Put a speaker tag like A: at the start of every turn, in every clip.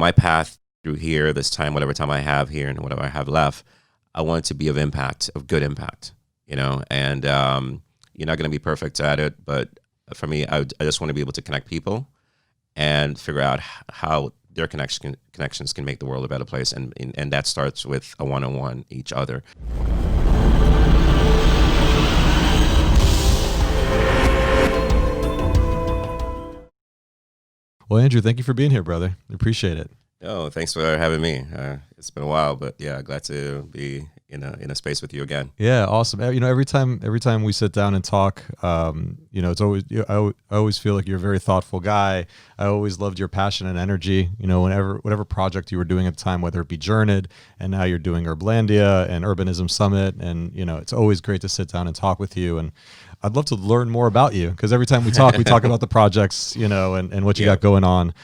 A: my path through here, this time, whatever time I have here and whatever I have left, I want it to be of impact, of good impact, and you're not going to be perfect at it, but for me, I just want to be able to connect people and figure out how their connections can make the world a better place. And that starts with a one-on-one each other.
B: Well, Andrew, thank you for being here, brother. I appreciate it.
A: Oh, thanks for having me. It's been a while, but yeah, glad to be in a space with you again.
B: Yeah, awesome. Every time we sit down and talk, it's always I always feel like you're a very thoughtful guy. I always loved your passion and energy. Whatever project you were doing at the time, whether it be Journeyed, and now you're doing Urblandia and Urbanism Summit, and it's always great to sit down and talk with you. And I'd love to learn more about you, because every time we talk about the projects, and what you got going on.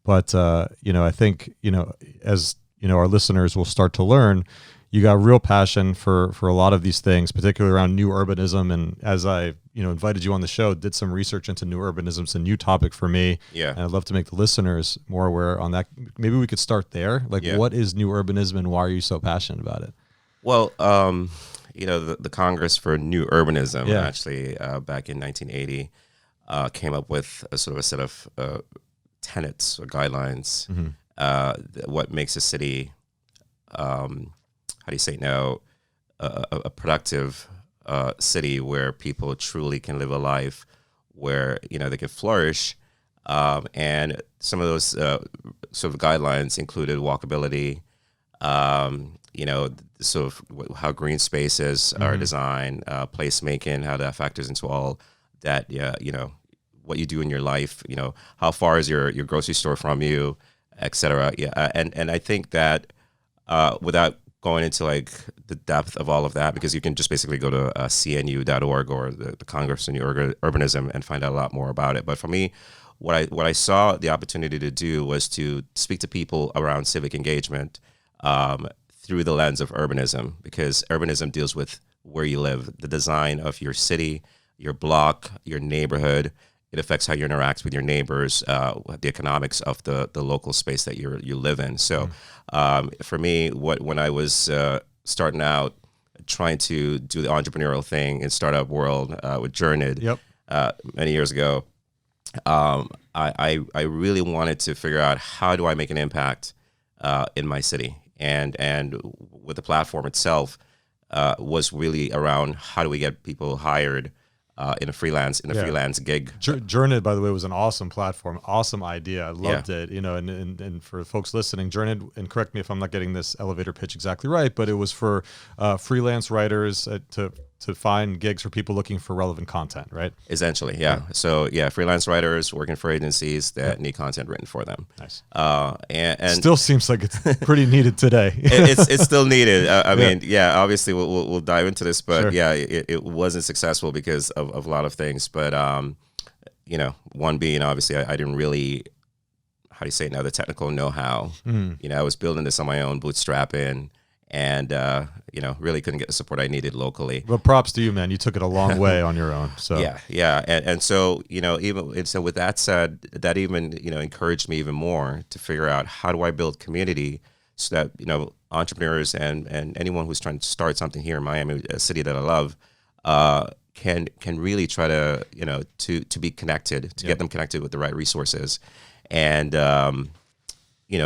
B: But I think as our listeners will start to learn, you got real passion for a lot of these things, particularly around new urbanism. And as I invited you on the show, did some research into new urbanism. It's a new topic for me.
A: Yeah,
B: and I'd love to make the listeners more aware on that. Maybe we could start there. What is new urbanism, and why are you so passionate about it?
A: Well, the Congress for New Urbanism actually back in 1980 came up with a sort of a set of tenets or guidelines. What makes a city, how do you say it now, a productive city where people truly can live a life where they can flourish. And some of those sort of guidelines included walkability, sort of how green spaces are designed, placemaking, how that factors into all that. What you do in your life, how far is your grocery store from you, et cetera. Yeah, and I think that without going into like the depth of all of that, because you can just basically go to cnu.org or the Congress on New Urbanism and find out a lot more about it. But for me, what I saw the opportunity to do was to speak to people around civic engagement through the lens of urbanism, because urbanism deals with where you live, the design of your city, your block, your neighborhood. It affects how you interact with your neighbors, the economics of the local space that you live in. So for me, when I was starting out, trying to do the entrepreneurial thing in startup world with Journeyed many years ago, I really wanted to figure out, how do I make an impact in my city? And with the platform itself was really around, how do we get people hired in a freelance gig.
B: Journeyed, by the way, was an awesome platform, awesome idea. I loved it. And for folks listening, Journeyed, and correct me if I'm not getting this elevator pitch exactly right, but it was for freelance writers to find gigs for people looking for relevant content, right?
A: Essentially, yeah. So freelance writers working for agencies that need content written for them.
B: Nice.
A: And
B: still seems like it's pretty needed today.
A: it's still needed. I mean, obviously we'll dive into this, but it wasn't successful because of a lot of things. But one being, obviously I didn't really, how do you say it now, the technical know-how. I was building this on my own, bootstrapping, and really couldn't get the support I needed locally.
B: Well, props to you, man. You took it a long way on your own. So
A: and so so with that said, that even encouraged me even more to figure out, how do I build community so that entrepreneurs and anyone who's trying to start something here in Miami, a city that I love, can really try to to be connected, to get them connected with the right resources and the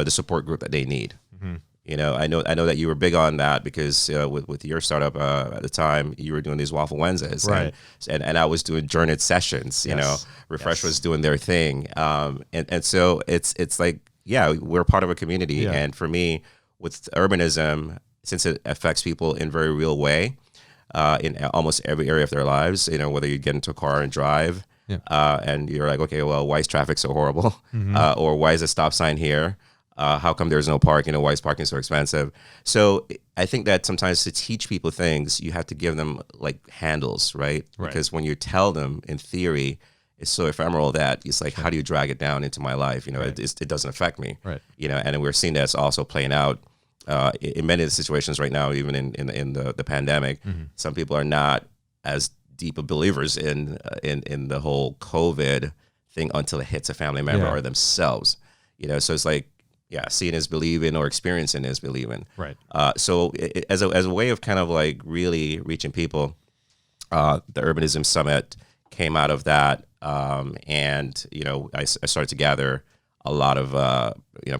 A: support group that they need. I know that you were big on that, because with your startup at the time, you were doing these Waffle Wednesdays,
B: right?
A: And I was doing Journeyed sessions. Refresh was doing their thing, and so it's like, we're part of a community. And for me, with urbanism, since it affects people in a very real way, in almost every area of their lives, whether you get into a car and drive, and you're like, okay, well, why is traffic so horrible, or why is a stop sign here? How come there's no parking? Why is parking so expensive? So I think that sometimes to teach people things, you have to give them like handles, right? Because when you tell them in theory, it's so ephemeral that it's like, how do you drag it down into my life? It doesn't affect me,
B: right?
A: And we're seeing that's also playing out in many of the situations right now, even in the pandemic. Some people are not as deep of believers in the whole COVID thing until it hits a family member or themselves. So it's like, yeah, seeing is believing, or experiencing is believing.
B: Right.
A: So as a way of kind of like really reaching people, the Urbanism Summit came out of that, and I started to gather a lot of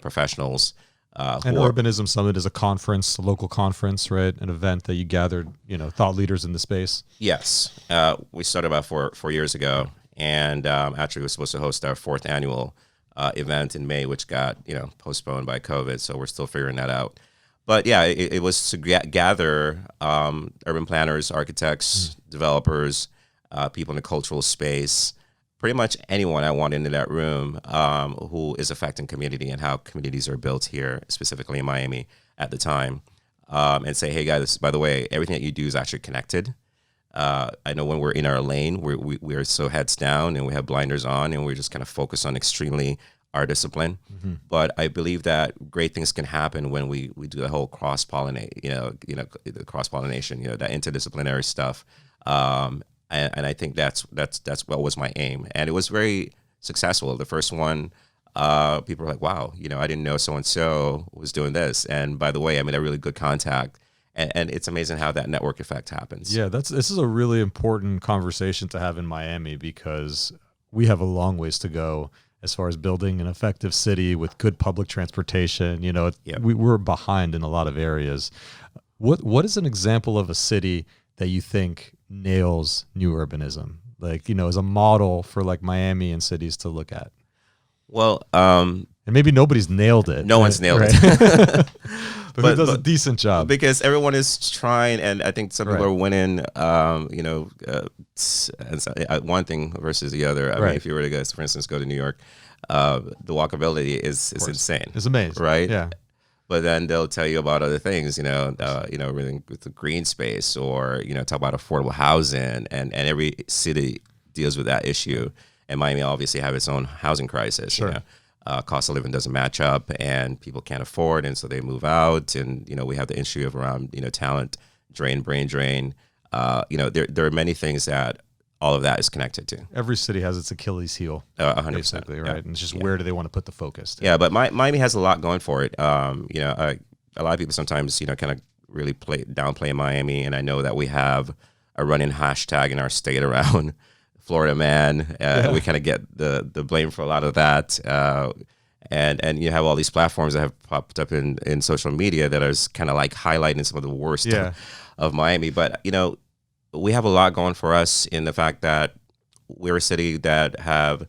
A: professionals.
B: And Urbanism Summit is a conference, a local conference, right? An event that you gathered, thought leaders in the space.
A: Yes, we started about four years ago, and actually we were supposed to host our fourth annual event in May, which got postponed by COVID. So we're still figuring that out. But yeah, it was to gather urban planners, architects, developers, people in the cultural space, pretty much anyone I want into that room who is affecting community and how communities are built here, specifically in Miami at the time, and say, hey guys, by the way, everything that you do is actually connected. I know when we're in our lane, we're so heads down and we have blinders on and we're just kind of focused on extremely our discipline. But I believe that great things can happen when we do the whole cross-pollinate, the cross-pollination, that interdisciplinary stuff. And I think that's what was my aim, and it was very successful. The first one, people were like, "Wow, I didn't know so and so was doing this." And by the way, I made a really good contact, and it's amazing how that network effect happens.
B: Yeah, this is a really important conversation to have in Miami, because we have a long ways to go as far as building an effective city with good public transportation. We're behind in a lot of areas. What is an example of a city that you think nails new urbanism, as a model for like Miami and cities to look at?
A: Well,
B: and maybe nobody's nailed it.
A: No one's nailed it.
B: but who does a decent job?
A: Because everyone is trying, and I think some people are winning, one thing versus the other. I mean, if you were to go, for instance, go to New York, the walkability is insane.
B: It's amazing.
A: Right?
B: Yeah.
A: But then they'll tell you about other things, really with the green space, or, talk about affordable housing, and every city deals with that issue. And Miami obviously have its own housing crisis.
B: Sure.
A: Cost of living doesn't match up, and people can't afford, and so they move out. And we have the issue of around talent drain, brain drain. There are many things that all of that is connected to.
B: Every city has its Achilles heel,
A: 100%,
B: basically, right? And it's just where do they want to put the focus?
A: Yeah, but Miami has a lot going for it. A lot of people sometimes kind of really downplay Miami, and I know that we have a running hashtag in our state around Florida man. We kind of get the blame for a lot of that. And you have all these platforms that have popped up in social media that are kind of like highlighting some of the worst of Miami. But, we have a lot going for us in the fact that we're a city that have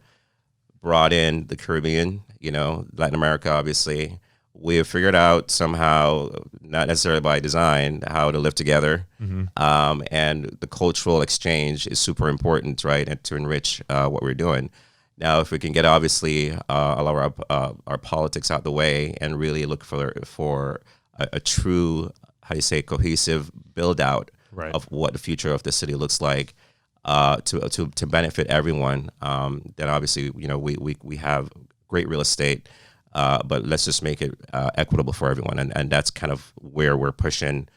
A: brought in the Caribbean, Latin America, obviously. We have figured out somehow, not necessarily by design, how to live together. And the cultural exchange is super important, right? And to enrich what we're doing. Now, if we can get, obviously, a lot of our politics out the way and really look for a true, cohesive build out of what the future of the city looks like, to benefit everyone, then obviously, we have great real estate, but let's just make it equitable for everyone. And that's kind of where we're pushing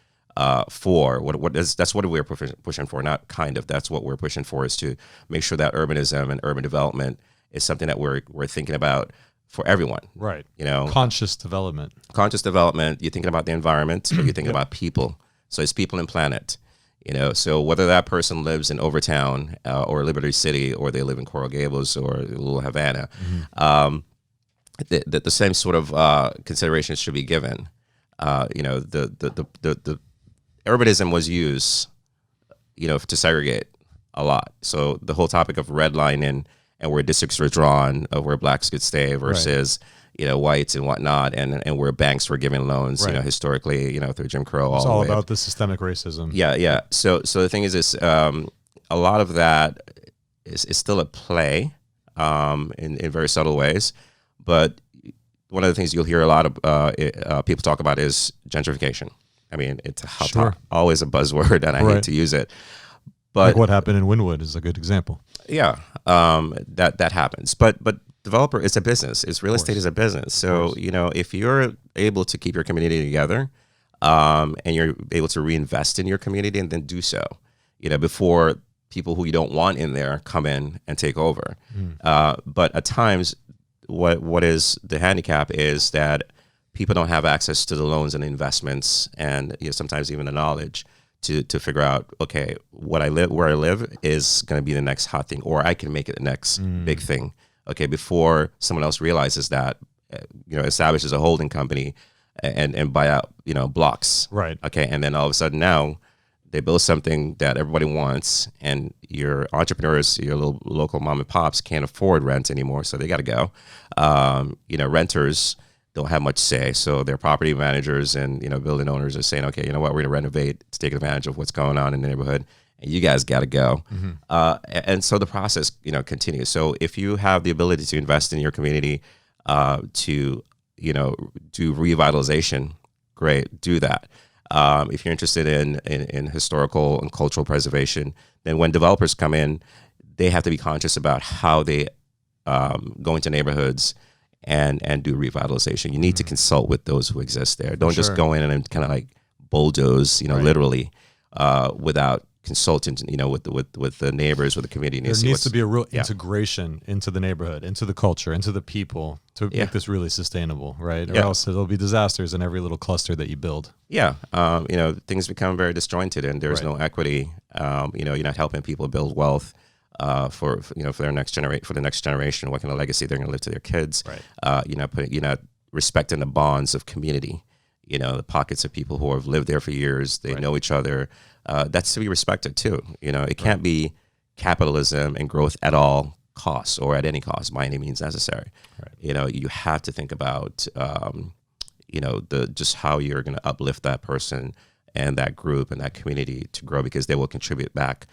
A: for. That's what we're pushing for, not kind of. That's what we're pushing for, is to make sure that urbanism and urban development is something that we're thinking about for everyone.
B: Right. Conscious development.
A: Conscious development. You're thinking about the environment, but you're thinking about people. So it's people and planet. So whether that person lives in Overtown or Liberty City, or they live in Coral Gables or Little Havana, the same sort of considerations should be given. The urbanism was used, to segregate a lot. So the whole topic of redlining and where districts were drawn, of where blacks could stay versus whites and whatnot, and where banks were giving loans, historically, through Jim Crow.
B: It's all about the systemic racism.
A: Yeah. So the thing is a lot of that is still at play, in very subtle ways. But one of the things you'll hear a lot of people talk about is gentrification. I mean, it's always a buzzword, and I hate to use it. But
B: like what happened in Wynwood is a good example.
A: Yeah, that happens. But developer, it's a business. It's real estate is a business. So, if you're able to keep your community together, and you're able to reinvest in your community, and then do so, before people who you don't want in there come in and take over. But at times, what is the handicap is that people don't have access to the loans and investments, and sometimes even the knowledge to figure out, okay, where I live is going to be the next hot thing, or I can make it the next big thing. Okay, before someone else realizes that, establishes a holding company and buy out, blocks.
B: Right.
A: Okay, and then all of a sudden now they build something that everybody wants, and your entrepreneurs, your little local mom and pops can't afford rent anymore, so they got to go. Renters don't have much say, so their property managers and building owners are saying, okay, you know what, we're going to renovate to take advantage of what's going on in the neighborhood, and you guys got to go. And so the process continues. So if you have the ability to invest in your community, to do revitalization, great, do that. If you're interested in historical and cultural preservation, then when developers come in, they have to be conscious about how they go into neighborhoods and do revitalization. You need to consult with those who exist there. Don't just go in and kind of like bulldoze, literally, without consulting, with the neighbors, with the community.
B: There needs to be a real integration into the neighborhood, into the culture, into the people to make this really sustainable, right? Or else there'll be disasters in every little cluster that you build. Yeah.
A: Things become very disjointed, and there's no equity. You're not helping people build wealth. For the next generation, what kind of legacy they're going to leave to their kids. Right. You're not respecting the bonds of community. The pockets of people who have lived there for years. They know each other. That's to be respected too. It can't be capitalism and growth at all costs or at any cost by any means necessary. Right. You have to think about just how you're going to uplift that person and that group and that community to grow, because they will contribute back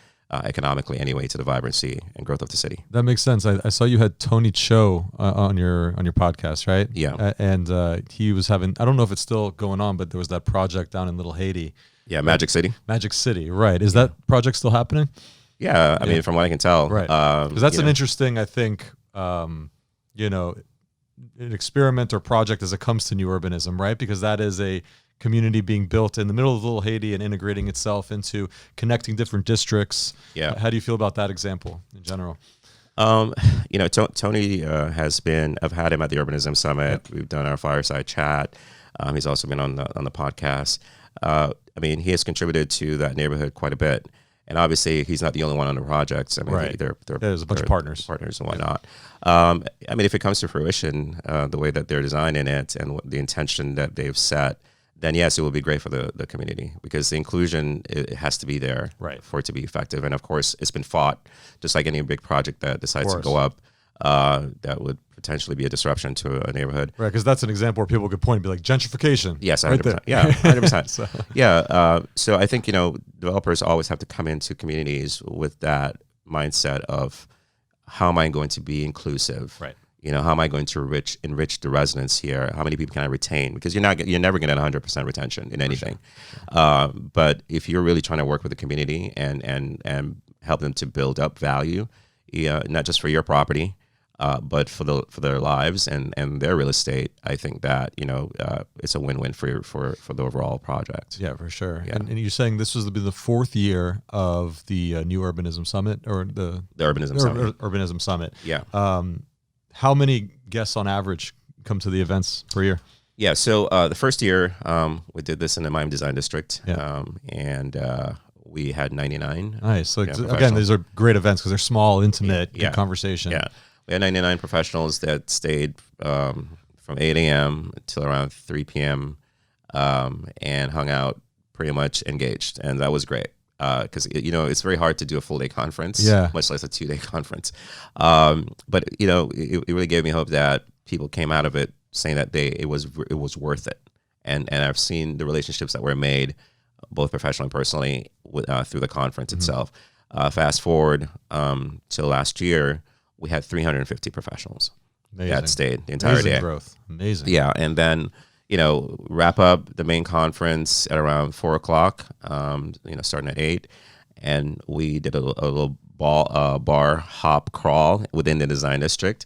A: economically anyway to the vibrancy and growth of the city.
B: That makes sense. I saw you had Tony Cho on your podcast, right?
A: Yeah.
B: And he was having, I don't know if it's still going on, but there was that project down in Little Haiti.
A: Yeah, Magic City.
B: Magic City, right. Is that project still happening?
A: Yeah, I mean, from what I can tell.
B: Right. Because that's an interesting, I think, an experiment or project as it comes to new urbanism, right? Because that is a community being built in the middle of Little Haiti and integrating itself into connecting different districts. Yeah. How do you feel about that example in general?
A: Tony has been, I've had him at the Urbanism Summit. Yep. We've done our fireside chat. He's also been on the podcast. He has contributed to that neighborhood quite a bit. And obviously, he's not the only one on the projects. I mean,
B: there's a bunch of partners
A: and whatnot. If it comes to fruition, the way that they're designing it and the intention that they've set, then yes, it will be great for the community, because the inclusion, it has to be there for it to be effective. And of course, it's been fought, just like any big project that decides to go up, that would potentially be a disruption to a neighborhood.
B: Right, because that's an example where people could point and be like, gentrification.
A: Yes, 100%. Right, yeah, 100%. So I think, developers always have to come into communities with that mindset of, how am I going to be inclusive? Right. How am I going to enrich the residents here? How many people can I retain? Because you're never going to get 100% retention in anything. Sure. But if you're really trying to work with the community and help them to build up value, not just for your property, but for their lives and their real estate, I think that it's a win-win for the overall project.
B: Yeah, for sure. Yeah. And you're saying this was the fourth year of the New Urbanism Summit, or the
A: Urbanism Summit.
B: Urbanism Summit.
A: Yeah.
B: How many guests on average come to the events per year?
A: Yeah, so the first year we did this in the Miami Design District, and we had 99.
B: Nice. So again, these are great events because they're small, intimate, good conversation.
A: Yeah, we had 99 professionals that stayed from 8 a.m. till around 3 p.m. And hung out, pretty much engaged, and that was great. Because it's very hard to do a full day conference, much less a 2-day conference. But it really gave me hope that people came out of it saying that it was worth it. And I've seen the relationships that were made, both professionally and personally, through the conference itself. Fast forward till last year, we had 350 professionals that stayed the entire day.
B: Growth, amazing.
A: Yeah, and then, wrap up the main conference at around 4:00, starting at 8. And we did a little bar hop crawl within the design district.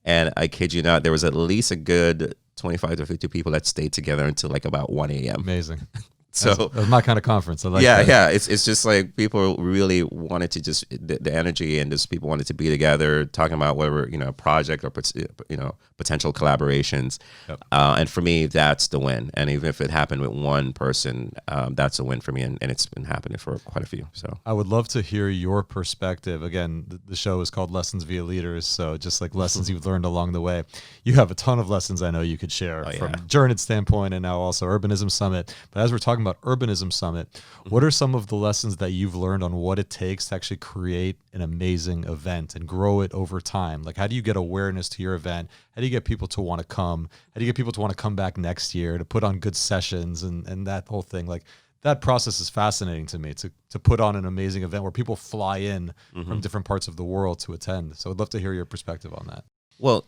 A: And I kid you not, there was at least a good 25 to 50 people that stayed together until like about 1 a.m.
B: Amazing.
A: So
B: that's my kind of conference. I like
A: yeah,
B: that.
A: yeah. It's just like people really wanted to just the energy, and just people wanted to be together, talking about whatever, project or potential collaborations.
B: Yep.
A: And for me, that's the win. And even if it happened with one person, that's a win for me. And it's been happening for quite a few. So
B: I would love to hear your perspective. Again, the show is called Lessons Via Leaders, so just like lessons you've learned along the way. You have a ton of lessons I know you could share from Journeyed standpoint, and now also Urbanism Summit. But as we're talking about Urbanism Summit, what are some of the lessons that you've learned on what it takes to actually create an amazing event and grow it over time? Like, how do you get awareness to your event? How do you get people to want to come? How do you get people to want to come back next year, to put on good sessions and that whole thing? Like, that process is fascinating to me, to put on an amazing event where people fly in from different parts of the world to attend. So I'd love to hear your perspective on that.
A: Well,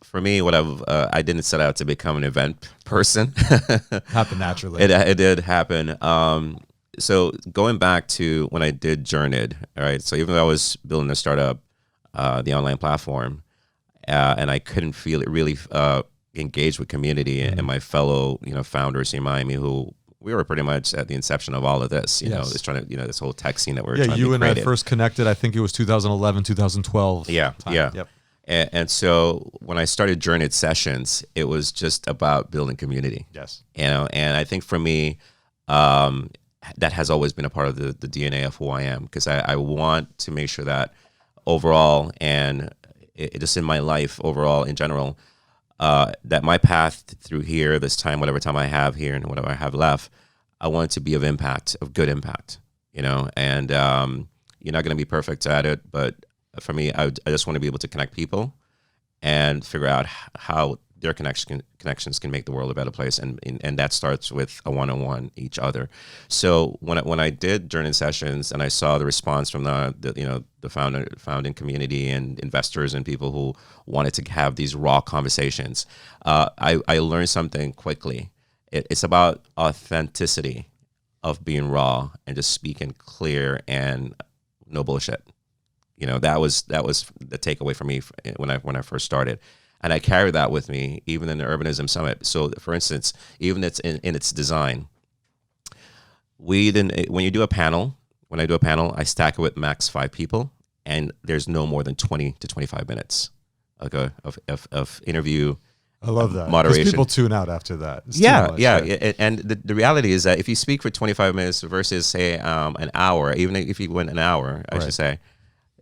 A: for me, I didn't set out to become an event person.
B: Happened naturally.
A: It did happen. So going back to when I did Journeyed, all right. So even though I was building a startup, the online platform, and I couldn't feel it really engaged with community and my fellow, founders in Miami who. We were pretty much at the inception of all of this, just trying to, this whole tech scene that we're trying to create.
B: Yeah, you and I first connected, I think it was 2011, 2012.
A: Yeah, time. Yeah. Yep. And so when I started Journeyed Sessions, it was just about building community.
B: Yes.
A: And I think for me, that has always been a part of the DNA of who I am, because I want to make sure that overall, and just in my life overall in general, that my path through here, this time, whatever time I have here and whatever I have left, I want it to be of impact, of good impact, and you're not going to be perfect at it, but for me, I just want to be able to connect people and figure out how their connections can make the world a better place, and that starts with a one-on-one each other. So when I did Journey Sessions and I saw the response from the founding community and investors and people who wanted to have these raw conversations, I learned something quickly. It's about authenticity of being raw and just speaking clear and no bullshit. That was the takeaway for me when I first started. And I carry that with me even in the Urbanism Summit. So, for instance, even it's in its design, when I do a panel, I stack it with max 5 people, and there's no more than 20 to 25 minutes of interview.
B: I love that.
A: Moderation.
B: Because people tune out after that. It's
A: yeah,
B: much,
A: yeah.
B: right?
A: And the reality is that if you speak for 25 minutes versus, say, an hour, even if you went an hour, I should say,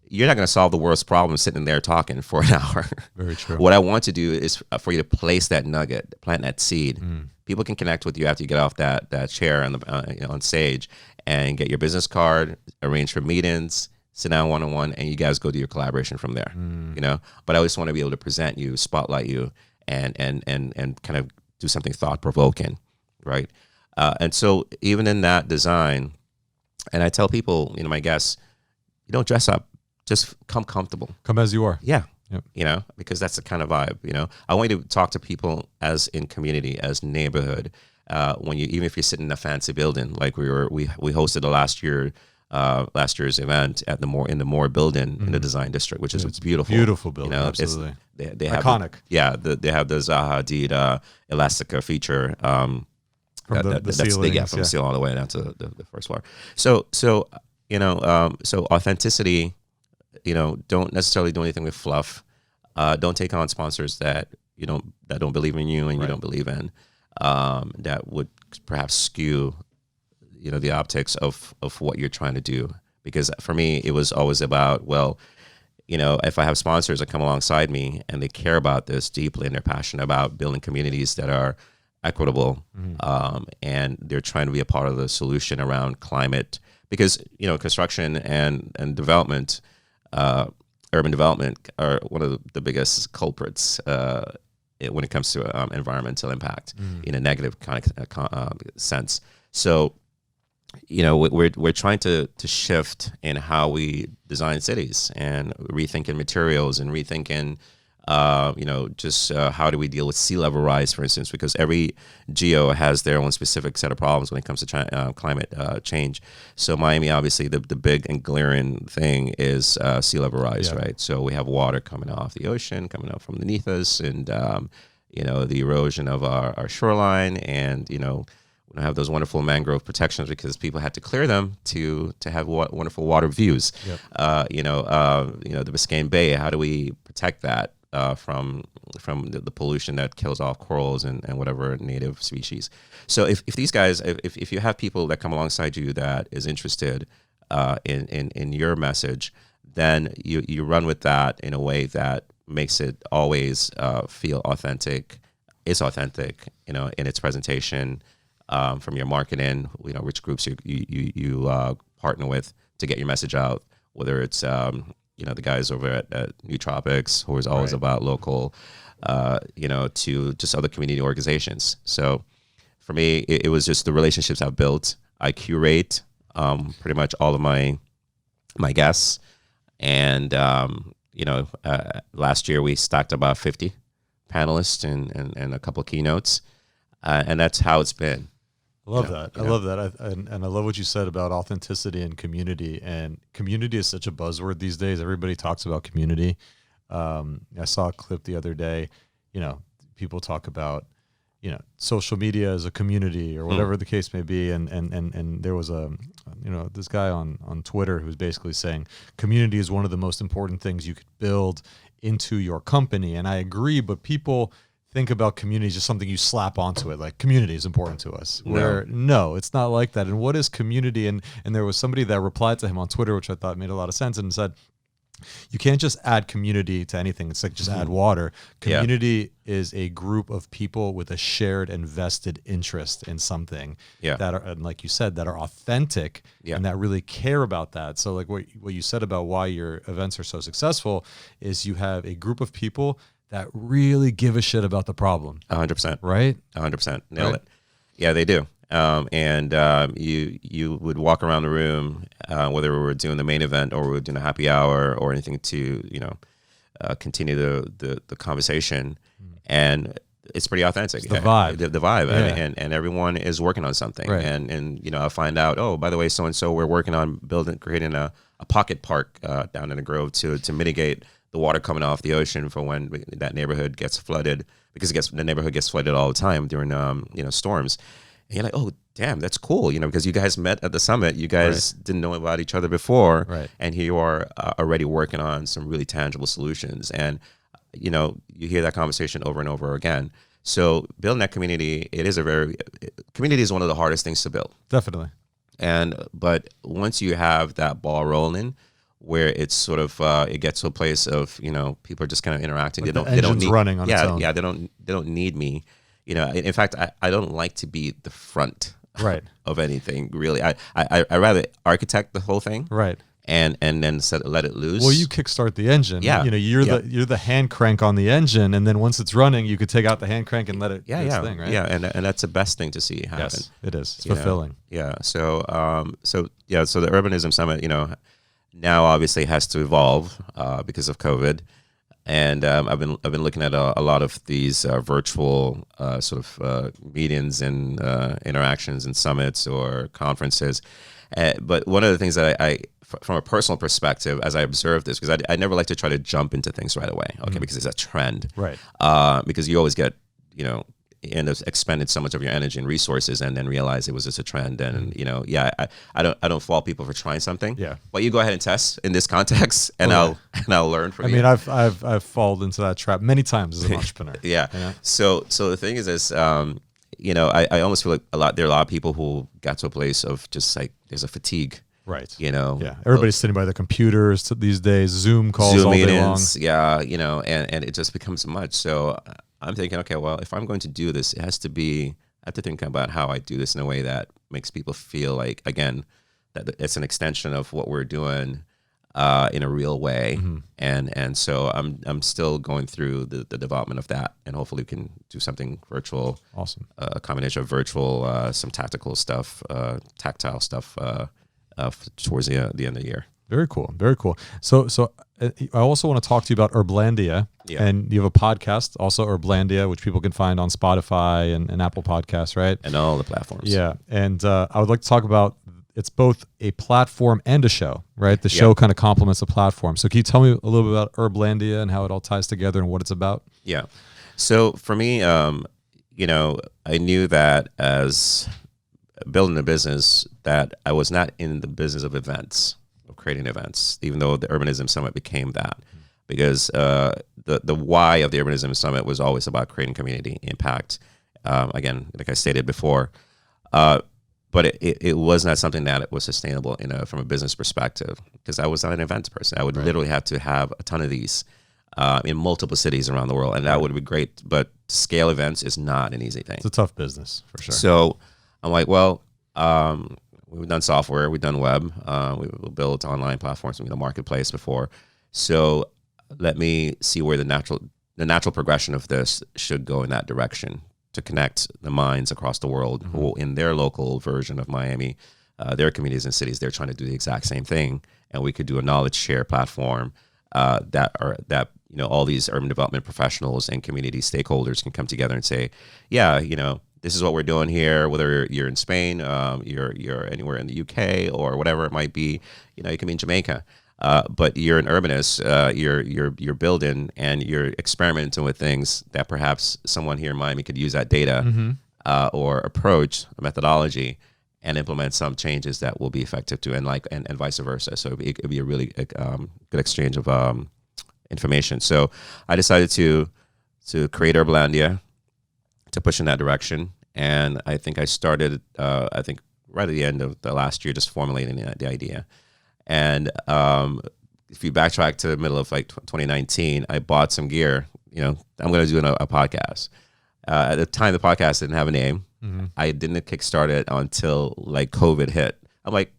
A: you're not going to solve the world's problem sitting there talking for an hour.
B: Very true.
A: What I want to do is for you to place that nugget, plant that seed. People can connect with you after you get off that chair on stage, and get your business card, arrange for meetings, sit down one-on-one, and you guys go do your collaboration from there. But I always want to be able to present you, spotlight you, and kind of do something thought-provoking, right? And so even in that design, and I tell people, my guests, you don't dress up. Just come comfortable.
B: Come as you are.
A: Yeah.
B: Yep.
A: Because that's the kind of vibe, I want you to talk to people as in community, as neighborhood. Even if you're sitting in a fancy building, like we hosted last year's event at the Moore building in the Design District, which is a beautiful
B: building. Absolutely.
A: They have
B: iconic.
A: They have the Zaha Hadid Elastica feature.
B: From the ceilings,
A: from the ceiling all the way down to the first floor. So authenticity. Don't necessarily do anything with fluff. Don't take on sponsors that don't believe in you and you don't believe in. That would perhaps skew, the optics of what you're trying to do. Because for me, it was always about, if I have sponsors that come alongside me and they care about this deeply and they're passionate about building communities that are equitable, and they're trying to be a part of the solution around climate. Because construction and development. Urban development are one of the biggest culprits when it comes to environmental impact in a negative kind of sense. So, we're trying to shift in how we design cities and rethinking materials and rethinking, how do we deal with sea level rise, for instance, because every geo has their own specific set of problems when it comes to climate change. So Miami, obviously, the big and glaring thing is sea level rise, right? So we have water coming off the ocean, coming up from beneath us, and the erosion of our shoreline, and We don't have those wonderful mangrove protections because people had to clear them to have wonderful water views.
B: Yep.
A: The Biscayne Bay. How do we protect that from the pollution that kills off corals and whatever native species? So if these guys, if you have people that come alongside you that is interested in your message, then you run with that in a way that makes it always feel authentic. It's authentic, in its presentation, from your marketing, which groups you partner with to get your message out, whether it's the guys over at New Tropics, who is always about local, to just other community organizations. So for me, it was just the relationships I've built. I curate pretty much all of my guests, and last year we stacked about 50 panelists and a couple of keynotes, and that's how it's been.
B: I love that. I love that. And I love what you said about authenticity and community. And community is such a buzzword these days. Everybody talks about community. I saw a clip the other day, people talk about, social media as a community or whatever the case may be. And there was this guy on Twitter who was basically saying community is one of the most important things you could build into your company. And I agree, but people think about community as just something you slap onto it, like community is important to us. Where no, it's not like that. And what is community? And there was somebody that replied to him on Twitter, which I thought made a lot of sense, and said, you can't just add community to anything. It's like just add water. Community is a group of people with a shared and vested interest in something that are, and like you said, that are authentic and that really care about that. So like what you said about why your events are so successful is you have a group of people that really give a shit about the problem.
A: 100%.
B: Right?
A: 100%. Nail it. Yeah, they do. You would walk around the room, whether we were doing the main event or we were doing a happy hour or anything to, continue the conversation. And it's pretty authentic.
B: It's the vibe.
A: The vibe. And everyone is working on something.
B: Right.
A: And I'll find out, oh, by the way, so-and-so, we're working on creating a pocket park down in the Grove to mitigate the water coming off the ocean for when that neighborhood gets flooded, because the neighborhood gets flooded all the time during storms. And you're like, oh, damn, that's cool, because you guys met at the summit. You guys didn't know about each other before, and here you are already working on some really tangible solutions. And you hear that conversation over and over again. So building that community, community is one of the hardest things to build.
B: Definitely.
A: But once you have that ball rolling, where it's sort of it gets to a place of people are just kind of interacting.
B: Like
A: they don't need
B: running on its own.
A: They don't need me. In fact, I don't like to be the front of anything really. I rather architect the whole thing and then let it loose.
B: Well, you kickstart the engine. You're the hand crank on the engine, and then once it's running, you could take out the hand crank and let it do its thing, right?
A: Yeah, and that's the best thing to see happen.
B: Yes, it is. It's fulfilling.
A: Yeah. So the Urbanism Summit, now obviously has to evolve because of COVID, and I've been looking at a lot of these virtual meetings and interactions and summits or conferences. But one of the things that I from a personal perspective, as I observe this, because I never like to try to jump into things right away, because it's a trend, because you always get end up expended so much of your energy and resources and then realize it was just a trend. And I don't fault people for trying something, but you go ahead and test in this context, and I'll learn from you.
B: I mean, I've fallen into that trap many times as an entrepreneur.
A: So the thing is this, I almost feel like there are a lot of people who got to a place of just like there's a fatigue.
B: Right. Everybody's sitting by their computers these days, Zoom calls all
A: meetings,
B: day long.
A: and it just becomes much. So I'm thinking, okay, well, if I'm going to do this, I have to think about how I do this in a way that makes people feel like, again, that it's an extension of what we're doing in a real way. And so I'm still going through the development of that, and hopefully we can do something virtual.
B: Awesome.
A: A combination of virtual, some tactical stuff, tactile stuff, towards the end of the year.
B: Very cool. Very cool. So I also want to talk to you about Urblandia, and you have a podcast, also Urblandia, which people can find on Spotify and Apple Podcasts, right?
A: And all the platforms.
B: Yeah. And I would like to talk about, it's both a platform and a show, right? The show kind of complements the platform. So can you tell me a little bit about Urblandia and how it all ties together and what it's about?
A: Yeah. So for me, I knew that as building a business that I was not in the business of events, of creating events, even though the Urbanism Summit became that. Because the why of the Urbanism Summit was always about creating community impact. Again, like I stated before, but it was not something that was sustainable from a business perspective, because I was not an events person. I would literally have to have a ton of these in multiple cities around the world, and that would be great. But scale events is not an easy thing.
B: It's a tough business for sure.
A: So I'm like, well, we've done software, we've done web, we've built online platforms, we've done marketplace before. So let me see where the natural progression of this should go in that direction, to connect the minds across the world who, in their local version of Miami, their communities and cities, they're trying to do the exact same thing, and we could do a knowledge share platform that all these urban development professionals and community stakeholders can come together and say, yeah, this is what we're doing here. Whether you're in Spain, you're anywhere in the UK or whatever it might be, you can be in Jamaica. But you're an urbanist, you're building and you're experimenting with things that perhaps someone here in Miami could use that data or approach, a methodology, and implement some changes that will be effective too, and vice versa. So it'd be a really good exchange of information. So I decided to create Urblandia, to push in that direction, and I think I started right at the end of the last year, just formulating the idea. And if you backtrack to the middle of 2019, I bought some gear. I'm going to do a podcast. At the time, the podcast didn't have a name. I didn't kickstart it until COVID hit. I'm like,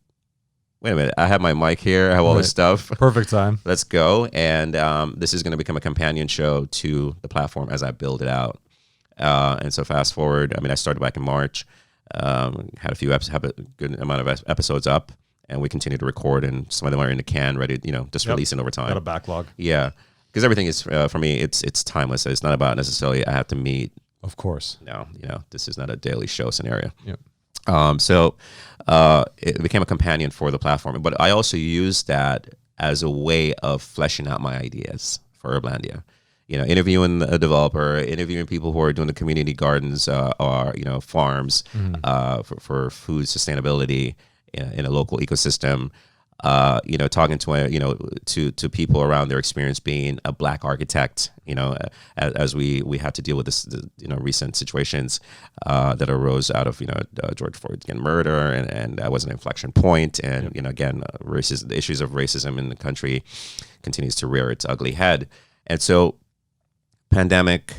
A: wait a minute, I have my mic here, I have all this stuff.
B: Perfect time.
A: Let's go. And this is going to become a companion show to the platform as I build it out. And so fast forward, I started back in March, had a good amount of episodes up. And we continue to record, and some of them are in the can, ready, just releasing over time.
B: Got a backlog.
A: Yeah, because everything is for me, it's timeless. It's not about necessarily I have to meet.
B: Of course.
A: No, this is not a daily show scenario.
B: Yep.
A: So it became a companion for the platform, but I also used that as a way of fleshing out my ideas for Urblandia. Interviewing a developer, interviewing people who are doing the community gardens or farms for food sustainability in a local ecosystem, talking to people around their experience being a Black architect, as we had to deal with this, recent situations that arose out of, George Floyd getting murder, and that was an inflection point. And, again, the issues of racism in the country continues to rear its ugly head. And so pandemic,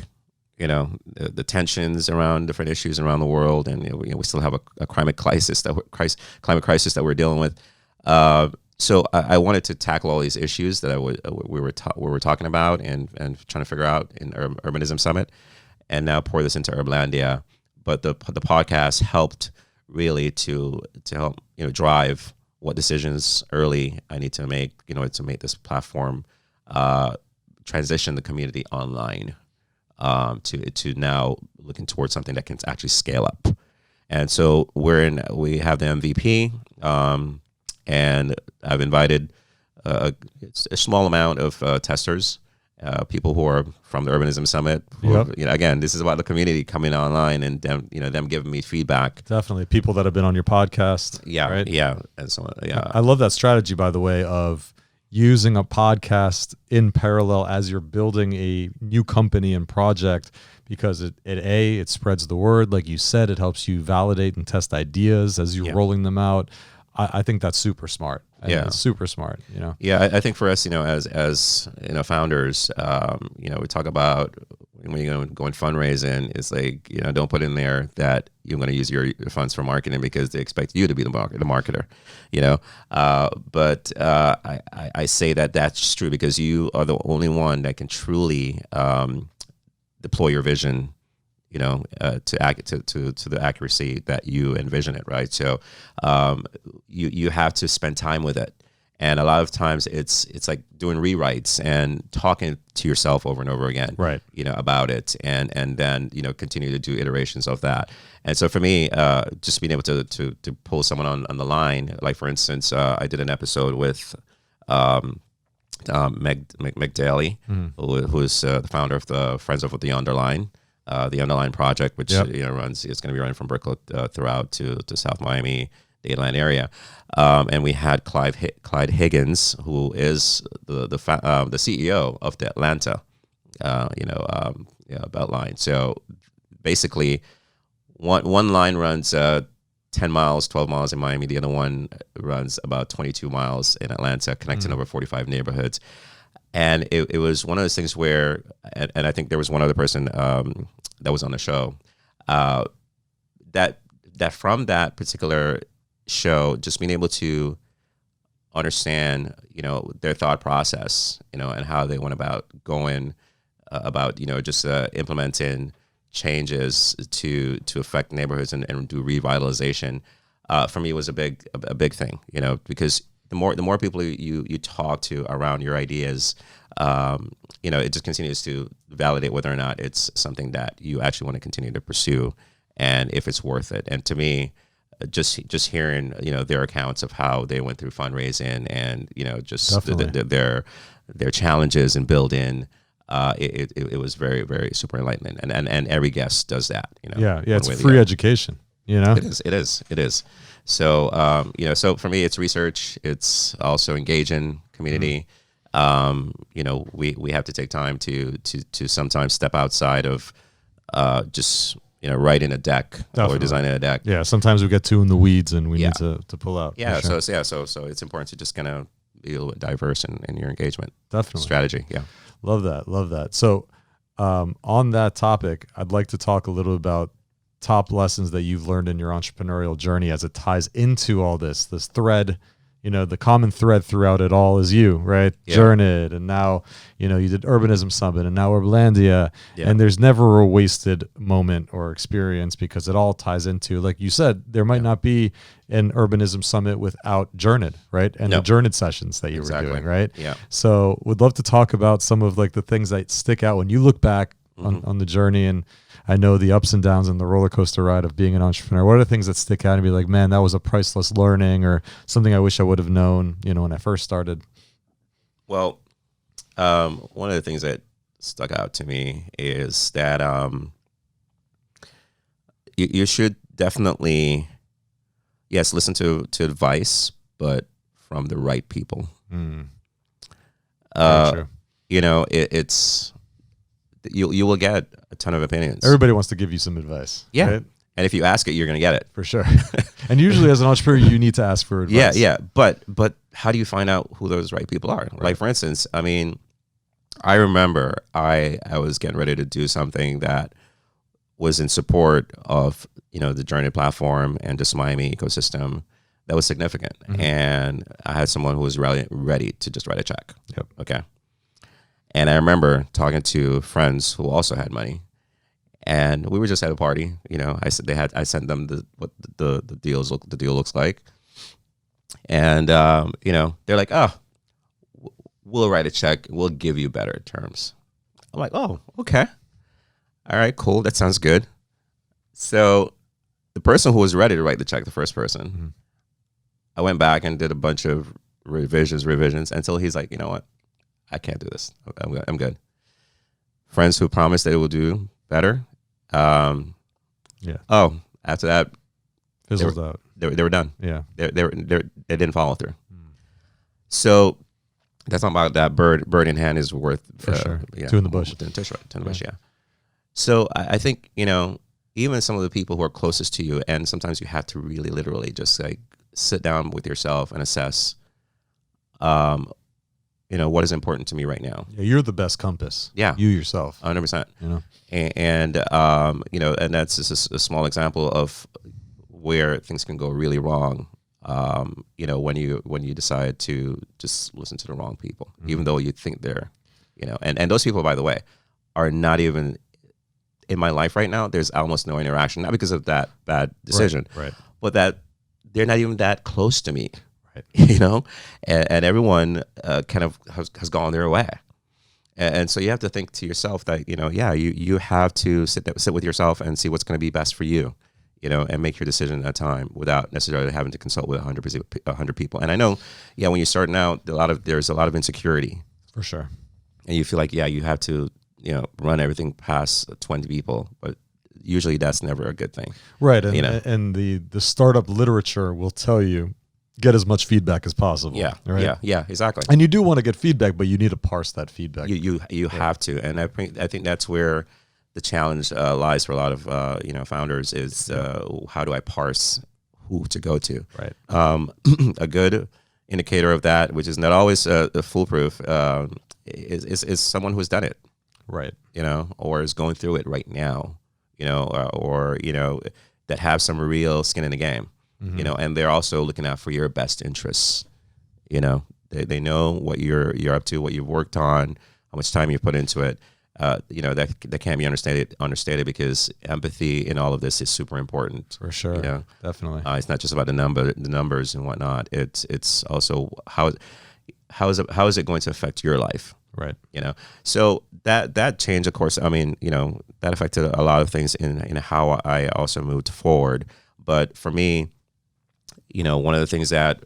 A: the tensions around different issues around the world, and we still have a climate crisis that we're dealing with. So I wanted to tackle all these issues that we were talking about and trying to figure out in Urbanism Summit, and now pour this into Urblandia. But the podcast helped really to help drive what decisions early I need to make to make this platform transition the community online. To now looking towards something that can actually scale up. And so we have the MVP, and I've invited a small amount of testers, people who are from the Urbanism Summit. Again, this is about the community coming online and them giving me feedback.
B: Definitely people that have been on your podcast.
A: Yeah,
B: right?
A: Yeah, and so yeah.
B: I love that strategy, by the way, of using a podcast in parallel as you're building a new company and project, because it spreads the word. Like you said, it helps you validate and test ideas as you're rolling them out. I think that's super smart. It's super smart.
A: Yeah, I think for us, as founders, we talk about when you're going fundraising, it's like, don't put in there that you're going to use your funds for marketing because they expect you to be the marketer, But I say that that's true because you are the only one that can truly deploy your vision, to the accuracy that you envision it, right? So you have to spend time with it. And a lot of times it's like doing rewrites and talking to yourself over and over again,
B: right?
A: About it, and then continue to do iterations of that. And so for me, just being able to pull someone on the line, like for instance, I did an episode with Meg Daly, who is the founder of the Friends of the Underline. the underlying project, which
B: Yep.
A: runs. It's going to be running from Brickell throughout to South Miami, the Atlanta area. And we had Clyde Higgins, who is the CEO of the Atlanta, Beltline. So basically, one line runs 10 miles, 12 miles in Miami. The other one runs about 22 miles in Atlanta, connecting over 45 neighborhoods. And it was one of those things where, and I think there was one other person that was on the show, that from that particular show, just being able to understand, their thought process, and how they went about going about, just implementing changes to affect neighborhoods and do revitalization. For me, was a big thing, because the more people you talk to around your ideas, it just continues to validate whether or not it's something that you actually want to continue to pursue, and if it's worth it. And to me, just hearing their accounts of how they went through fundraising and just their challenges in building, it was very, very super enlightening. And every guest does that.
B: It's free education.
A: It is. So so for me, it's research. It's also engaging community. We have to take time to sometimes step outside of just writing a deck. Definitely. Or designing a deck.
B: Yeah, sometimes we get too in the weeds and we need to pull out.
A: Yeah, sure. So it's important to just kind of be a little bit diverse in your engagement.
B: Definitely.
A: Strategy. Yeah.
B: Love that. So on that topic, I'd like to talk a little about top lessons that you've learned in your entrepreneurial journey as it ties into all this thread. The common thread throughout it all is you, right? Yeah. Journeyed, and now, you did Urbanism Summit, and now Urblandia, and there's never a wasted moment or experience because it all ties into, like you said, there might not be an Urbanism Summit without Journeyed, right? And the Journeyed sessions that you were doing, right?
A: Yeah.
B: So would love to talk about some of like the things that stick out when you look back on the journey. And I know the ups and downs and the roller coaster ride of being an entrepreneur. What are the things that stick out and be like, man, that was a priceless learning, or something I wish I would have known, when I first started?
A: Well, one of the things that stuck out to me is that you should definitely, yes, listen to advice, but from the right people.
B: True.
A: It's you will get a ton of opinions.
B: Everybody wants to give you some advice.
A: Yeah.
B: Right?
A: And if you ask it, you're going to get it.
B: For sure. And usually as an entrepreneur, you need to ask for advice.
A: Yeah. But how do you find out who those right people are? Right. Like, for instance, I remember I was getting ready to do something that was in support of, the Journey platform and just Miami ecosystem that was significant. Mm-hmm. And I had someone who was ready to just write a check.
B: Yep.
A: Okay. And I remember talking to friends who also had money, and we were just at a party. I sent them what the deal looks like, and they're like, "Oh, we'll write a check. We'll give you better terms." I'm like, "Oh, okay, all right, cool. That sounds good." So the person who was ready to write the check, the first person, I went back and did a bunch of revisions until he's like, "You know what? I can't do this. I'm good." Friends who promised they will do better. Oh, after that,
B: fizzled out.
A: They were done.
B: Yeah.
A: They didn't follow through. So that's not about that bird in hand is worth
B: for sure. Two in the bush.
A: Two in the bush. Yeah. So I think even some of the people who are closest to you, and sometimes you have to really literally just like sit down with yourself and assess. What is important to me right now?
B: Yeah, you're the best compass.
A: Yeah,
B: you yourself,
A: 100%. And that's just a small example of where things can go really wrong. When you decide to just listen to the wrong people, even though you think they're, and those people, by the way, are not even in my life right now. There's almost no interaction, not because of that bad decision,
B: right.
A: But that they're not even that close to me. And everyone kind of has gone their way. And so you have to think to yourself that, you have to sit with yourself and see what's going to be best for you, and make your decision at a time without necessarily having to consult with 100 people. And I know, when you're starting out, there's a lot of insecurity.
B: For sure.
A: And you feel like, you have to run everything past 20 people, but usually that's never a good thing.
B: Right. And the startup literature will tell you, get as much feedback as possible.
A: Yeah.
B: Right?
A: Yeah, exactly.
B: And you do want to get feedback, but you need to parse that feedback.
A: You have to. And I think that's where the challenge lies for a lot of, founders is how do I parse who to go to?
B: Right.
A: A good indicator of that, which is not always foolproof, is someone who's done it.
B: Right.
A: Or is going through it right now, or that have some real skin in the game, and they're also looking out for your best interests. They know what you're up to, what you've worked on, how much time you put into it. That can't be understated because empathy in all of this is super important.
B: For sure. Definitely.
A: It's not just about the numbers and whatnot. It's also how is it going to affect your life?
B: Right.
A: So that change, of course, that affected a lot of things in how I also moved forward. But for me, one of the things that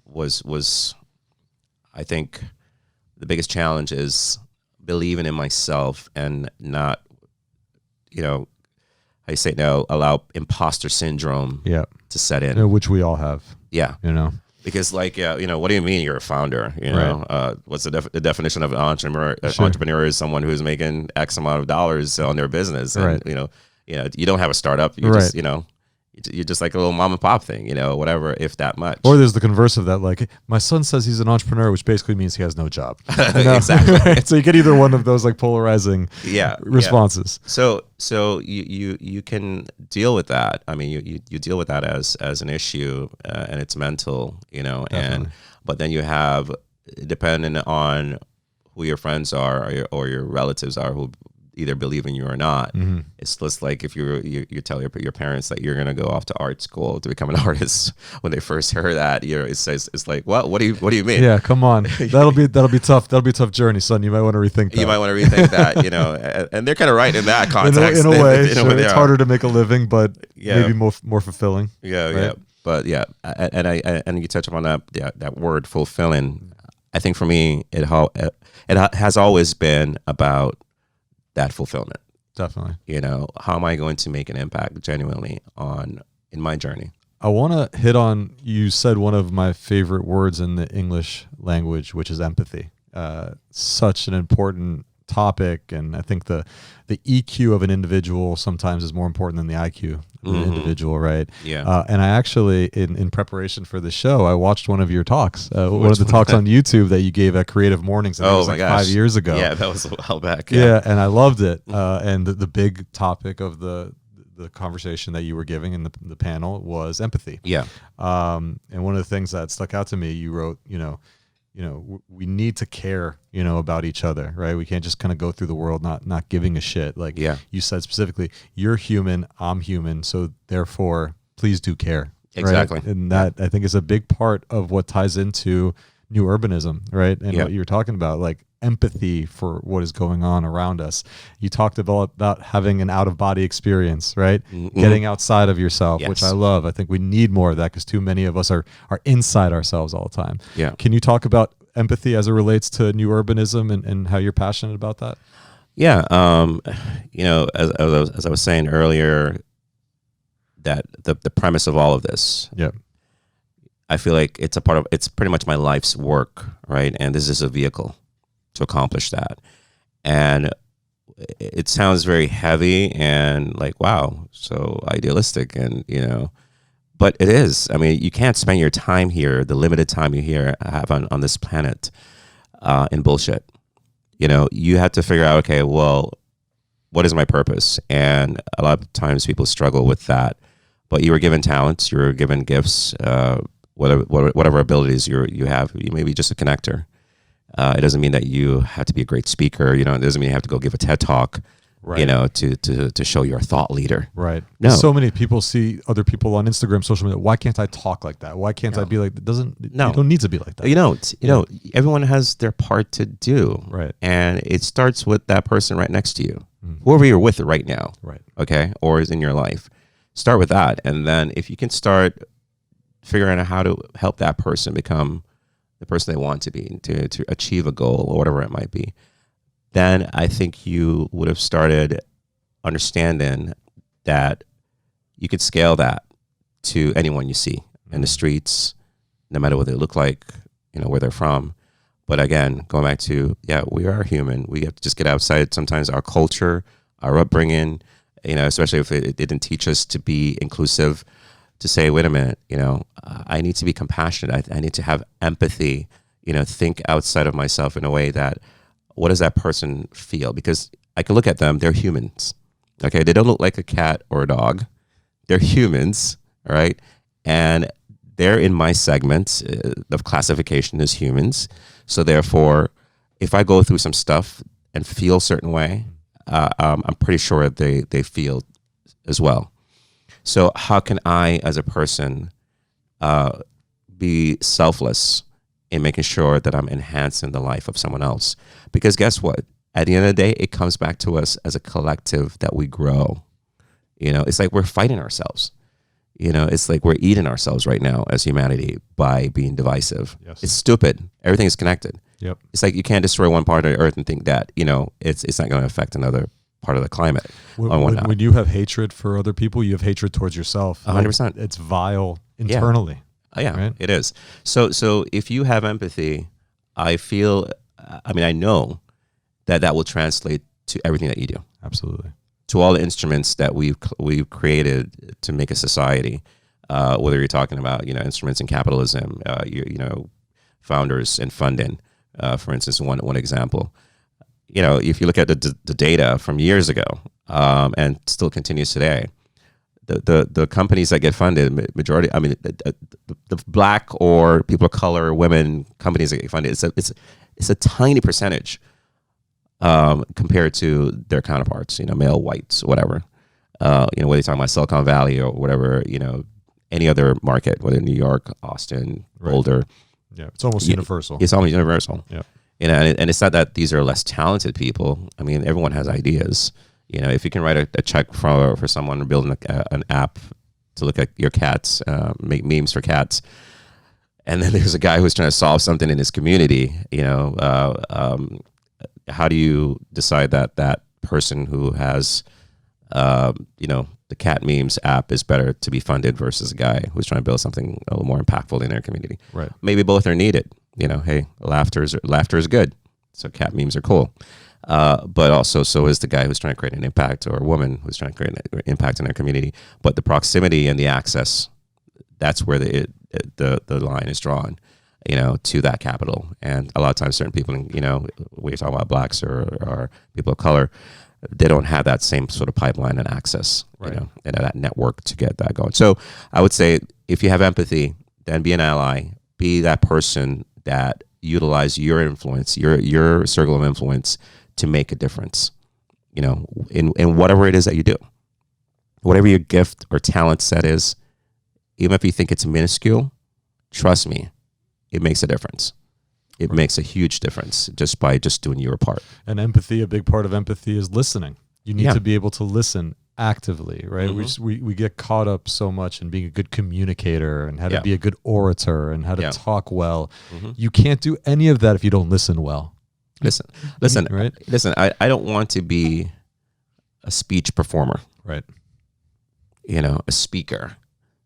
A: was I think the biggest challenge is believing in myself and not, I say now, allow imposter syndrome to set in.
B: Which we all have.
A: Yeah. Because what do you mean you're a founder?
B: Right.
A: What's the definition of an entrepreneur? Sure. Entrepreneur is someone who's making X amount of dollars on their business. And,
B: right.
A: You don't have a startup. You
B: right.
A: just, you're just like a little mom and pop thing, whatever, if that much.
B: Or there's the converse of that, like my son says he's an entrepreneur, which basically means he has no job.
A: Exactly.
B: So you get either one of those like polarizing responses.
A: So you can deal with that. I mean, you deal with that as an issue, and it's mental, but then you have, depending on who your friends are or your relatives are who either believe in you or not.
B: Mm-hmm.
A: It's just like if you tell your parents that you're going to go off to art school to become an artist, when they first hear that, it's like, what do you mean?
B: Yeah, come on. That'll be tough. That'll be a tough journey, son. You might want to rethink that.
A: You might want to rethink that, and they're kind of right in that context.
B: In a way, sure, it's harder to make a living, but maybe more fulfilling.
A: Yeah,
B: right?
A: yeah. But yeah, and you touch upon that word fulfilling. I think for me, it has always been about that fulfillment.
B: Definitely.
A: How am I going to make an impact genuinely in my journey?
B: I want to hit on, you said one of my favorite words in the English language, which is empathy. Such an important topic, and I think the EQ of an individual sometimes is more important than the IQ of an individual, right?
A: Yeah.
B: And I actually, in preparation for the show, I watched one of your talks, one of the talks on YouTube that you gave at Creative Mornings.
A: Oh my gosh.
B: 5 years ago.
A: Yeah, that was a while back.
B: Yeah, and I loved it. And the big topic of the conversation that you were giving in the panel was empathy.
A: Yeah.
B: And one of the things that stuck out to me, you wrote, we need to care, about each other, right? We can't just kind of go through the world not giving a shit. Like you said specifically, you're human, I'm human, so therefore, please do care.
A: Exactly.
B: Right? And that I think is a big part of what ties into new urbanism, right? And what you were talking about, like empathy for what is going on around us. You talked about having an out-of-body experience, right? Mm-hmm. Getting outside of yourself, which I love. I think we need more of that because too many of us are inside ourselves all the time.
A: Yeah.
B: Can you talk about empathy as it relates to new urbanism and how you're passionate about that?
A: Yeah. As I was saying earlier, that the premise of all of this.
B: Yeah.
A: I feel like it's pretty much my life's work, right? And this is a vehicle to accomplish that. And it sounds very heavy and like, wow, so idealistic. And, but it is. I mean, you can't spend your time here, the limited time you have on this planet, in bullshit. You have to figure out, okay, well, what is my purpose? And a lot of times people struggle with that. But you were given talents, you were given gifts, whatever abilities you have. You may be just a connector. It doesn't mean that you have to be a great speaker. It doesn't mean you have to go give a TED talk. Right. To show you're a thought leader.
B: Right.
A: No.
B: So many people see other people on Instagram, social media. Why can't I talk like that? Why can't I be like that? You don't need to be like that.
A: Everyone has their part to do.
B: Right.
A: And it starts with that person right next to you, whoever you're with right now.
B: Right.
A: Okay. Or is in your life. Start with that, and then if you can start figuring out how to help that person become the person they want to be, to achieve a goal or whatever it might be, then I think you would have started understanding that you could scale that to anyone you see in the streets, no matter what they look like, where they're from. But again, going back to, we are human. We have to just get outside sometimes our culture, our upbringing, especially if it didn't teach us to be inclusive, to say, wait a minute, I need to be compassionate. I need to have empathy, think outside of myself in a way that, what does that person feel? Because I can look at them, they're humans. Okay, they don't look like a cat or a dog. They're humans, all right? And they're in my segment of classification as humans. So therefore, if I go through some stuff and feel a certain way, I'm pretty sure they feel as well. So how can I, as a person, be selfless in making sure that I'm enhancing the life of someone else? Because guess what? At the end of the day, it comes back to us as a collective that we grow. It's like we're fighting ourselves. It's like we're eating ourselves right now as humanity by being divisive.
B: Yes.
A: It's stupid. Everything is connected.
B: Yep.
A: It's like you can't destroy one part of the earth and think that, it's not going to affect another part of the climate.
B: When you have hatred for other people, you have hatred towards yourself.
A: 100%.
B: It's vile internally.
A: Yeah,
B: right?
A: It is. So if you have empathy, I know that will translate to everything that you do.
B: Absolutely.
A: To all the instruments that we've created to make a society, whether you're talking about instruments in capitalism, founders and funding, for instance, one example. If you look at the data from years ago, and still continues today, the companies that get funded, majority, the black or people of color, women companies that get funded, it's a tiny percentage. Compared to their counterparts, male whites, whatever, whether you're talking about Silicon Valley or whatever, any other market, whether New York, Austin, Boulder.
B: Yeah, it's almost universal.
A: It's almost universal.
B: Yeah.
A: And it's not that these are less talented people. Everyone has ideas. If you can write a check for someone building an app to look at your cats, make memes for cats, and then there's a guy who's trying to solve something in his community, how do you decide that person who has, the cat memes app is better to be funded versus a guy who's trying to build something a little more impactful in their community?
B: Right.
A: Maybe both are needed. Hey, laughter is good. So cat memes are cool. But also, so is the guy who's trying to create an impact, or a woman who's trying to create an impact in their community. But the proximity and the access, that's where the line is drawn, to that capital. And a lot of times certain people, when you're talking about blacks or people of color, they don't have that same sort of pipeline and access,
B: right.
A: And that network to get that going. So I would say, if you have empathy, then be an ally, be that person that utilize your influence, your circle of influence to make a difference, in whatever it is that you do, whatever your gift or talent set is. Even if you think it's minuscule, trust me, it makes a difference. It makes a huge difference just by doing your part. And
B: empathy, a big part of empathy is listening. You need to be able to listen actively, right?
A: Mm-hmm.
B: We get caught up so much in being a good communicator and how to be a good orator and how to talk well. Mm-hmm. You can't do any of that if you don't listen well.
A: Listen,
B: right?
A: Listen, I don't want to be a speech performer.
B: Right.
A: A speaker,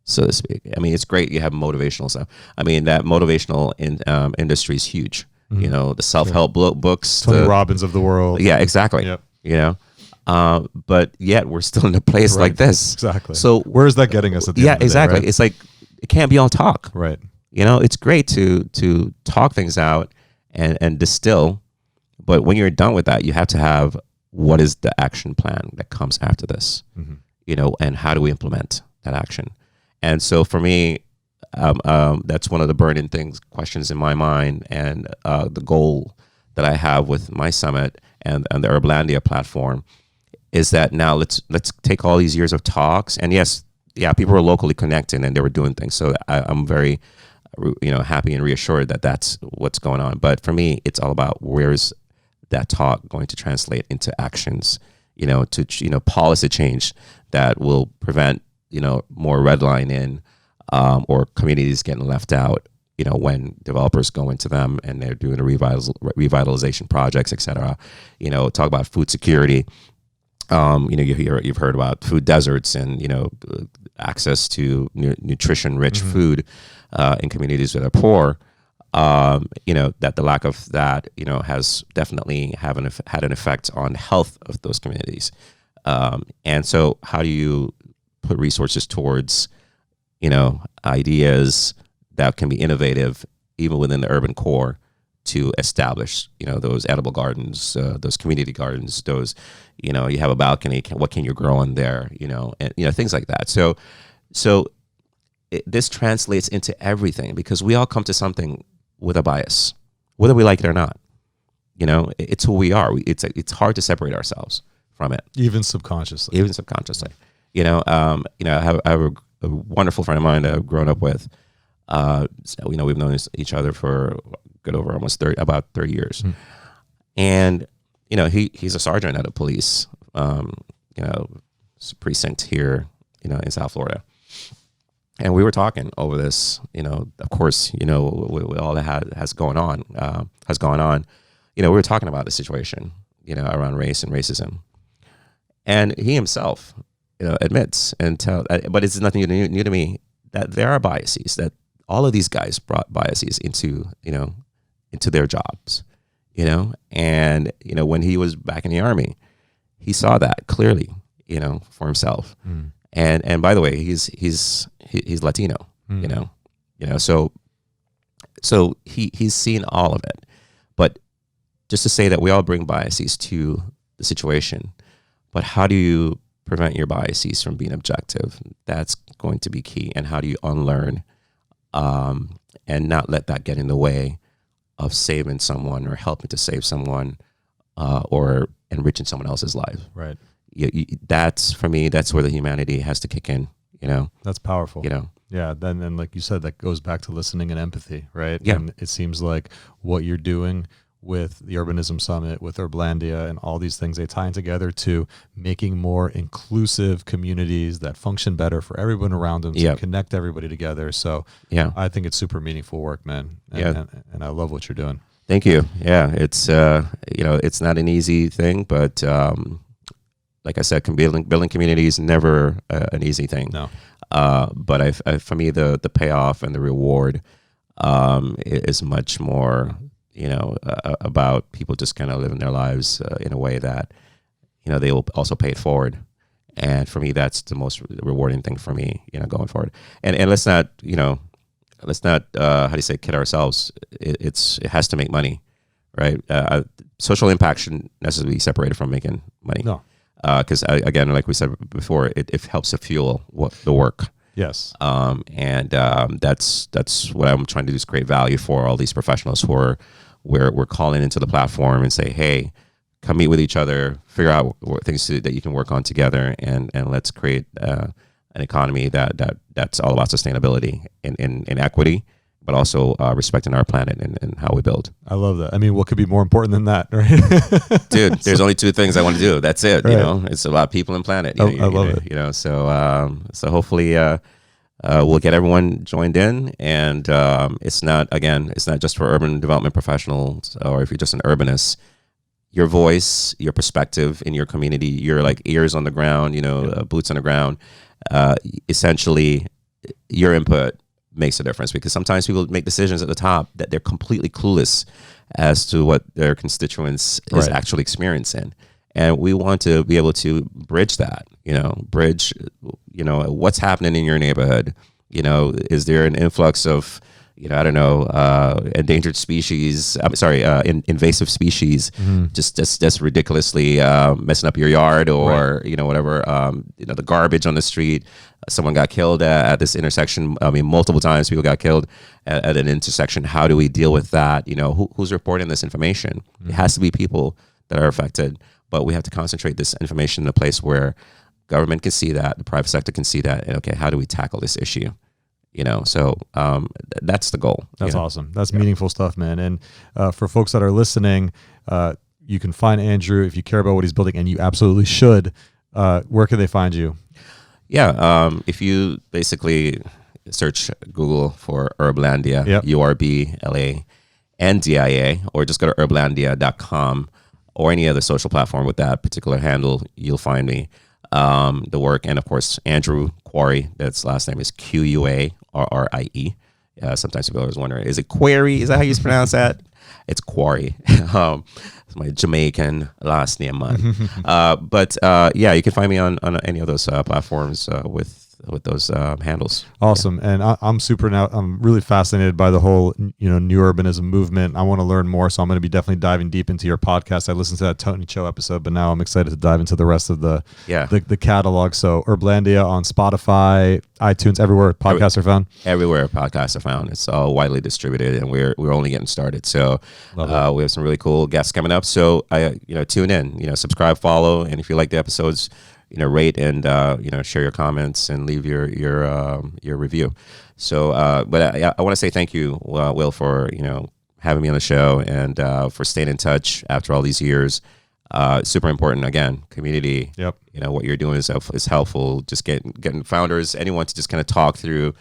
A: so to speak. It's great you have motivational stuff. That motivational industry is huge. Mm-hmm. The self-help books.
B: Tony Robbins of the world.
A: Yeah, exactly.
B: Yep.
A: But yet we're still in a place like this.
B: Exactly.
A: So
B: where is that getting us at the end of the day,
A: exactly.
B: Right?
A: It's like, it can't be all talk.
B: Right.
A: It's great to talk things out and distill. But when you're done with that, you have to have, what is the action plan that comes after this? Mm-hmm. And how do we implement that action? And so for me, that's one of the burning questions in my mind, and the goal that I have with my summit and the Urblandia platform is that now let's take all these years of talks, and people were locally connecting and they were doing things. So I'm very, happy and reassured that that's what's going on. But for me, it's all about, where's that talk going to translate into actions, to policy change that will prevent more redlining, or communities getting left out, when developers go into them and they're doing the revitalization projects, et cetera. Talk about food security. You've heard about food deserts and access to nutrition-rich food in communities that are poor. That the lack of that has definitely had an effect on health of those communities. And so, how do you put resources towards ideas that can be innovative even within the urban core to establish those edible gardens, those community gardens, those you have a balcony, what can you grow in there, and things like that. So this translates into everything, because we all come to something with a bias, whether we like it or not. It's who we are. It's hard to separate ourselves from it,
B: even subconsciously.
A: I have a wonderful friend of mine that I've grown up with. We've known each other for good over about 30 years. And, he's a sergeant at a police, precinct here, in South Florida. And we were talking over this, of course, with all that has gone on, we were talking about the situation, around race and racism. And he himself, admits but it's nothing new to me, that there are biases, that all of these guys brought biases into their jobs, and, when he was back in the Army, he saw that clearly, for himself. And by the way, he's Latino, so he's seen all of it. But just to say that we all bring biases to the situation, but how do you prevent your biases from being objective? That's going to be key. And how do you unlearn and not let that get in the way of saving someone or helping to save someone or enriching someone else's life?
B: Right.
A: That's, for me, that's where the humanity has to kick in.
B: That's powerful. Yeah. Then like you said, that goes back to listening and empathy, right?
A: Yeah.
B: And it seems like what you're doing with the Urbanism Summit, with Urblandia, and all these things, they tie in together to making more inclusive communities that function better for everyone around them, to connect everybody together. So I think it's super meaningful work, man. And I love what you're doing.
A: Thank you. Yeah, it's it's not an easy thing, but like I said, building community is never an easy thing.
B: No.
A: But for me, the payoff and the reward is much more, about people just kind of living their lives in a way that, they will also pay it forward. And for me, that's the most rewarding thing for me, going forward. And let's not, how do you say, kid ourselves. It has to make money, right? Social impact shouldn't necessarily be separated from making money.
B: No.
A: Because again, like we said before, it helps to fuel the work.
B: Yes.
A: And that's what I'm trying to do, is create value for all these professionals who are, we're calling into the platform and say, hey, come meet with each other, figure out what things that you can work on together, and let's create an economy that's all about sustainability and equity, but also respecting our planet and how we build.
B: I love that. I mean, what could be more important than that, right?
A: Dude, there's only two things I want to do. That's it. Right. It's about people and planet.
B: I love it.
A: So hopefully we'll get everyone joined in, and it's not just for urban development professionals, or if you're just an urbanist. Your voice, your perspective in your community, your like ears on the ground, boots on the ground. Essentially, your input makes a difference, because sometimes people make decisions at the top that they're completely clueless as to what their constituents is actually experiencing. And we want to be able to bridge that, what's happening in your neighborhood. Is there an influx of, endangered species? Invasive species, just ridiculously messing up your yard, or whatever. The garbage on the street. Someone got killed at this intersection. I mean, multiple times people got killed at an intersection. How do we deal with that? Who's reporting this information? It has to be people that are affected, but we have to concentrate this information in a place where government can see that, the private sector can see that, and okay, how do we tackle this issue? So that's the goal.
B: That's awesome. That's meaningful stuff, man. And for folks that are listening, you can find Andrew if you care about what he's building, and you absolutely should. Where can they find you?
A: Yeah, if you basically, search Google for Urblandia,
B: Yep.
A: URBLANDIA, or just go to urblandia.com or any other social platform with that particular handle. You'll find me. The work, and of course, Andrew Quarrie. That's last name is QUARRIE. Sometimes people always wonder, is it Quarrie? Is that how you pronounce that? It's Quarrie. It's my Jamaican last name, man. But yeah, you can find me on any of those platforms with those handles.
B: Awesome. And I'm really fascinated by the whole, new urbanism movement. I want to learn more. So I'm going to be definitely diving deep into your podcast. I listened to that Tony Cho episode, but now I'm excited to dive into the rest of the catalog. So Urblandia on Spotify, iTunes, everywhere podcasts are found.
A: Everywhere podcasts are found. It's all widely distributed, and we're only getting started. So we have some really cool guests coming up. So tune in, subscribe, follow, and if you like the episodes, rate and share your comments and leave your review. So, but I want to say thank you, Will, for having me on the show and for staying in touch after all these years. Super important. Again, community.
B: Yep.
A: What you're doing is helpful. Just getting founders, anyone to just kind of talk through,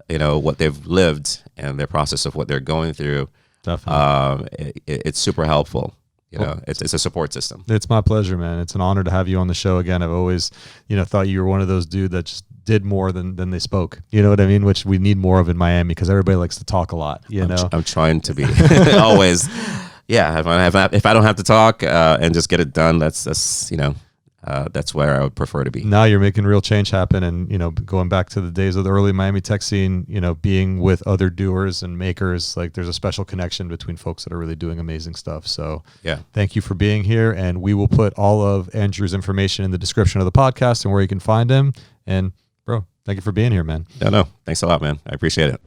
A: what they've lived and their process of what they're going through.
B: Definitely.
A: It's super helpful. It's a support system.
B: It's my pleasure, man. It's an honor to have you on the show again. I've always, thought you were one of those dudes that just did more than they spoke. You know what I mean? Which we need more of in Miami because everybody likes to talk a lot.
A: I'm trying to be always. Yeah, if I don't have to talk and just get it done, that's where I would prefer to be.
B: Now you're making real change happen, and going back to the days of the early Miami tech scene, being with other doers and makers, like there's a special connection between folks that are really doing amazing stuff. So
A: yeah,
B: thank you for being here, and we will put all of Andrew's information in the description of the podcast and where you can find him. And bro, thank you for being here, man.
A: No, thanks a lot, man. I appreciate it.